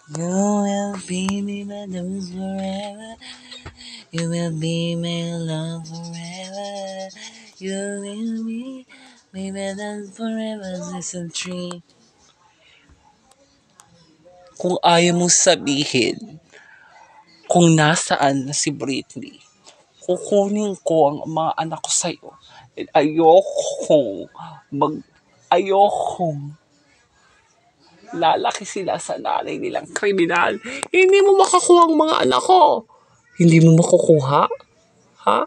You will be my love forever. You will be my love forever. You will be my love forever. Listen, tree. Kung ayaw mong sabihin kung nasaan na si Britney, kukunin ko ang mga anak ko sa'yo. And ayokong lalaki sila sa nanay nilang kriminal. Hindi mo makakuha ang mga anak ko. Hindi mo makukuha? Ha?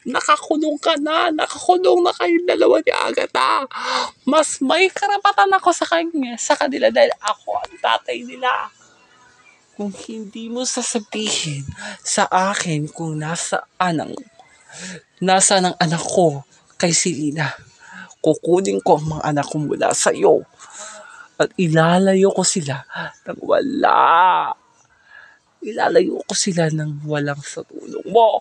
Nakakulong ka na. Nakakulong na kayong dalawa ni Agatha. Mas may karapatan ako sa kanila dahil ako ang tatay nila. Kung hindi mo sasabihin sa akin kung nasaan ang anak ko kay Selena, kukunin ko ang mga anak ko mula sa iyo at ilalayo ko sila ng wala. Ilalayo ko sila ng walang sa tulong mo.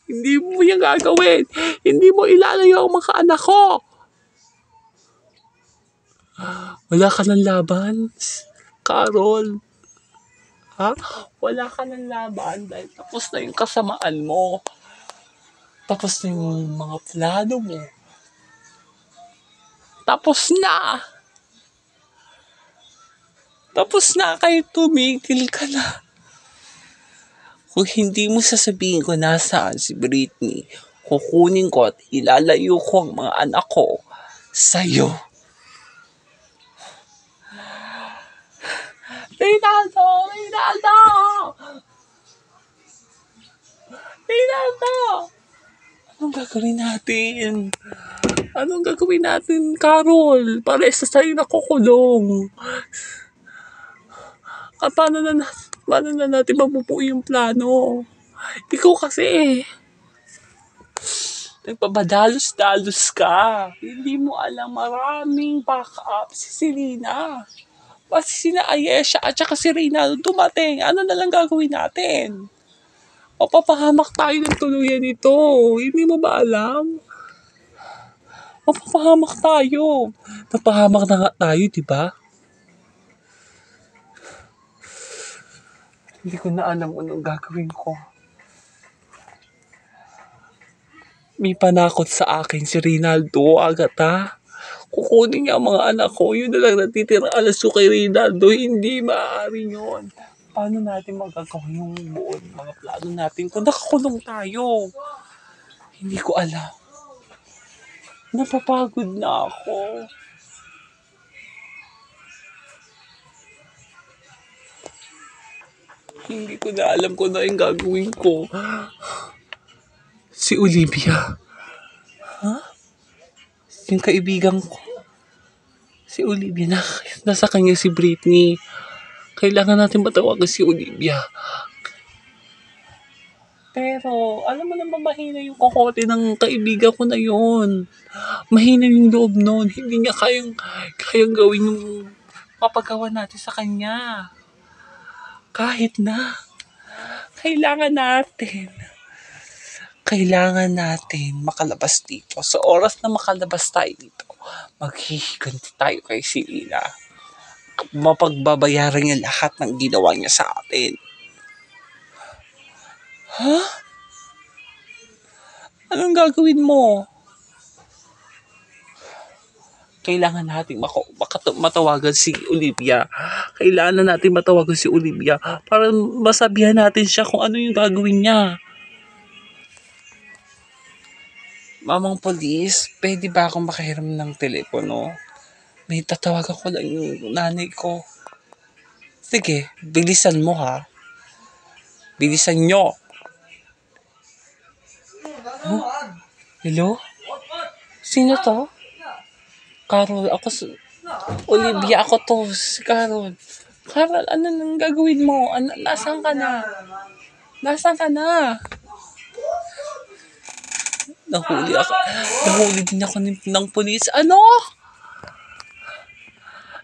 Hindi mo yan gagawin. Hindi mo ilalayo ang mga anak ko. Wala ka ng laban, Carol. Ha? Wala ka ng laban dahil tapos na yung kasamaan mo. Tapos na yung mga plano mo. Tapos na. Tapos na, kayo tumigil ka na. Kung hindi mo sasabihin ko nasaan si Britney, kukunin ko at ilalayo ko ang mga anak ko sa'yo. Rinaldo! Rinaldo! Rinaldo! Anong gagawin natin? Anong gagawin natin, Carol? Pares na sa'yo nakukulong. At paano na natin mabubuo yung plano? Ikaw kasi nagpabadalos-dalos ka. Hindi mo alam maraming backup si Selena. Pati sina Ayesha at saka si Reynaldo dumating. Ano na lang gagawin natin? Mapapahamak tayo ng tuluyan nito. Hindi mo ba alam? Mapapahamak tayo. Napahamak na nga tayo, di ba? Hindi ko na alam anong gagawin ko. May panakot sa akin si Reynaldo, Agatha. Kukunin niya ang mga anak ko. Yun na lang natitira alas ko kay Reynaldo. Hindi maaari yun. Paano natin magagawa yung buong mga plano natin kung nakakulong tayo? Hindi ko alam. Napapagod na ako. Hindi ko na alam kung ano yung gagawin ko. Si Olivia. Ha? Yung kaibigan ko. Si Olivia, nasa kanya si Britney. Kailangan natin matawagan si Olivia. Pero, alam mo naman mahina yung kokote ng kaibigan ko na yun. Mahina yung loob nun. Hindi niya kayang gawin yung papagawa natin sa kanya. Kahit na. Kailangan natin makalabas dito. Sa oras na makalabas tayo dito, maghihiganti tayo kay Selena. Mapagbabayaran niya lahat ng ginawa niya sa atin. Ha? Anong gagawin mo? Kailangan natin matawagan si Olivia. Kailangan natin matawagan si Olivia para masabihan natin siya kung ano yung gagawin niya. Mamang polis, pwede ba akong makahiram ng telepono? May tatawagan ko lang yung nanay ko. Sige, bilisan mo ha. Bilisan nyo. Huh? Hello? Sino to? Carol, Olivia, ako to. Si Carol. Carol, ano nang gagawin mo? Nasaan ka na? Nahuli din ako ng pulis. Ano?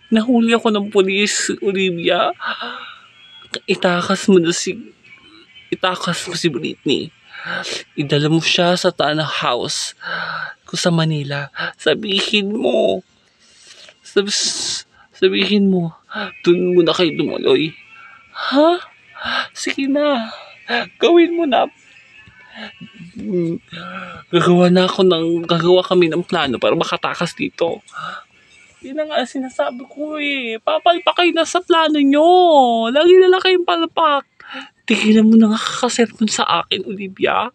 Nahuli ako ng pulis, Olivia. Itakas mo si Britney. Idala mo siya sa Tana House ko sa Manila. Sabihin mo Sabihin mo, dun muna kayo tumuloy. Ha? Sige na. Gawin mo na. Gagawa kami ng plano para makatakas dito. Yun na nga sinasabi ko eh. Papalpak kayo na sa plano nyo. Lagi na lang kayong palpak. Tigilan mo na nga kakasermon sa akin, Olivia.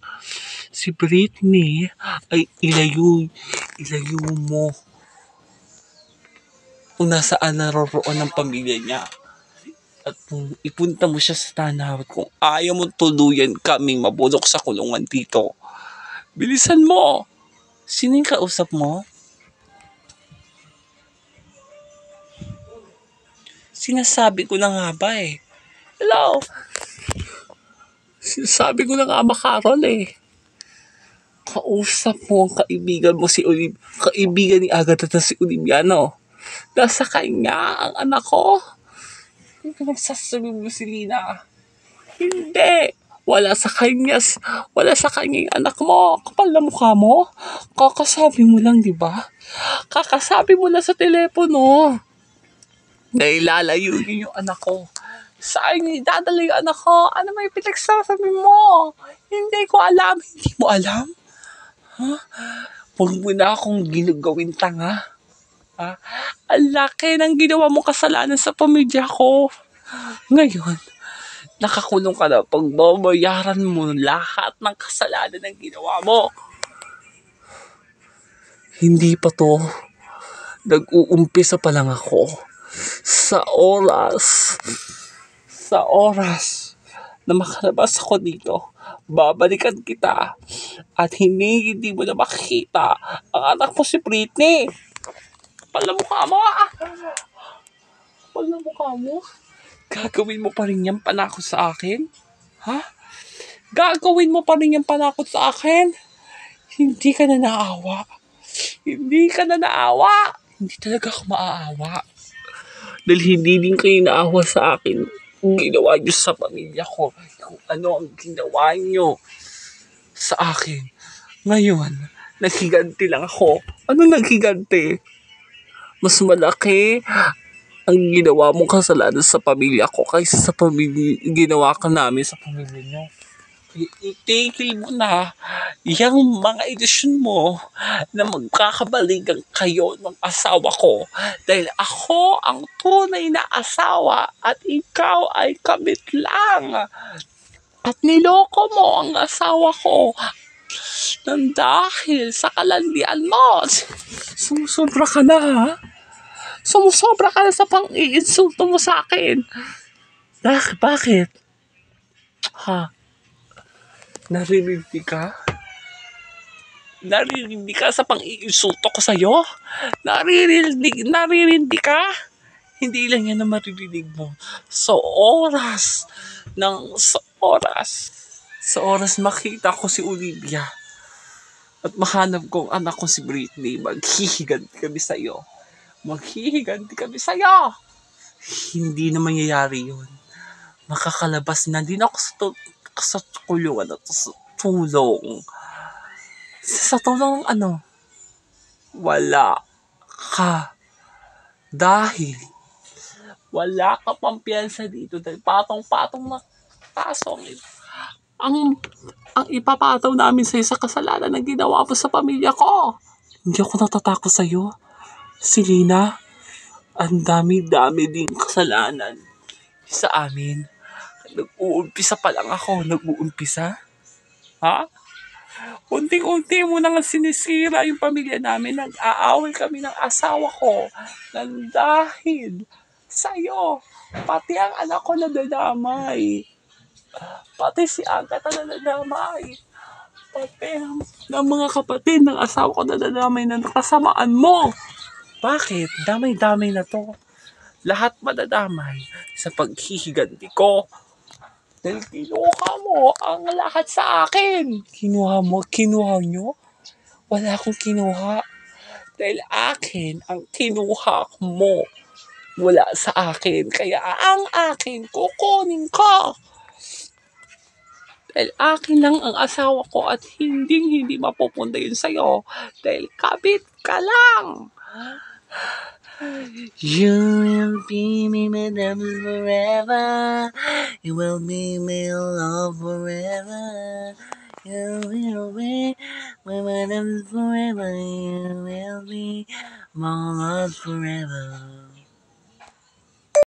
Si Britney ay ilayo mo kung nasaan naroroon ng pamilya niya. At kung ipunta mo siya sa tanawat kung ayaw mo tuluyan kaming mabulok sa kulungan dito. Bilisan mo! Sino yung kausap mo? Sinasabi ko na nga ba eh. Hello? Sinasabi ko na nga ba, Carol eh. Kausap mo ang kaibigan mo si kaibigan ni Agatha na si Oliviano. Nasa kanya ang anak ko. Hindi ka nagsasabi mo si Lina. Hindi. Wala sa kanya yung anak mo. Kapal na mukha mo. Kakasabi mo lang, di ba? Kakasabi mo lang sa telepono. Nailalayo yun yung anak ko. Saan dadala yung anak ko? Ano may pinagsasabi mo? Hindi ko alam. Hindi mo alam? Ha? Huwag mo na akong ginagawin tanga. Ha? Ang laki ng ginawa mong kasalanan sa pamilya ko. Ngayon, nakakulong ka na. Pagbabayaran mo lahat ng kasalanan ng ginawa mo. Hindi pa to. Nag-uumpisa pa lang ako. Sa oras na makalabas ako dito, babalikan kita at hindi mo na makikita ang anak mo si Britney. Kapal na mukha mo. Kapal na mukha mo. Gagawin mo pa rin yung panakot sa akin? Ha? Gagawin mo pa rin yung panakot sa akin? Hindi ka na naawa. Hindi ka na naawa. Hindi talaga ako maaawa. Dahil hindi din kayo naawa sa akin. Kung ginawa nyo sa pamilya ko. Kung ano ang ginawa nyo sa akin. Ngayon, naghiganti lang ako. Ano naghiganti? Mas malaki ang ginawa mong kasalanan sa pamilya ko kaysa sa ginawa ka namin sa pamilya nyo. Itigil mo na yung mga edisyon mo na magkakabaligan kayo ng asawa ko dahil ako ang tunay na asawa at ikaw ay kabit lang at niloko mo ang asawa ko nang dahil sa kalandian mo. Sumusobra ka na ha? Sumusobra ka na sa pang-iinsulto mo sa akin. Bakit? Ha? Naririndi ka? Naririndi ka sa pang-iinsulto ko sa'yo? Naririndi ka? Hindi lang yan na maririnig mo. Sa oras makita ko si Olivia at mahanap ko ang anak ko si Britney, maghihiganti kami sa'yo. Maghihiganti kami sa'yo. Hindi na mangyayari yun. Makakalabas na din ako sa kulungan at sa tulong. Sa tulong ng ano? Wala ka. Dahil wala ka pang piyansa dito dahil patong-patong na kaso ang ipapataw namin sa'yo sa kasalanan na ginawa mo sa pamilya ko. Hindi ako natatakot sa'yo. Si Lina, ang dami-dami din kasalanan sa amin. Nag-uumpisa pa lang ako. Nag-uumpisa? Ha? Unting-unti mo nang sinisira yung pamilya namin. Nag-aaway kami ng asawa ko. Nang dahil sa'yo, pati ang anak ko nadadamay. Pati si Agatha nadadamay. Pati ng mga kapatid ng asawa ko nadadamay ng kasamaan mo. Bakit? Damay-damay na to. Lahat madadamay sa paghihiganti ko. Dahil kinuha mo ang lahat sa akin. Kinuha nyo? Wala akong kinuha. Dahil akin ang kinuha mo. Wala sa akin. Kaya ang akin, kukunin ko. Dahil akin lang ang asawa ko at hindi mapupunta yun sa'yo. Dahil kabit ka lang. You will be me, madam, forever. You will be my love forever. You will be my madam forever. You will be my love forever.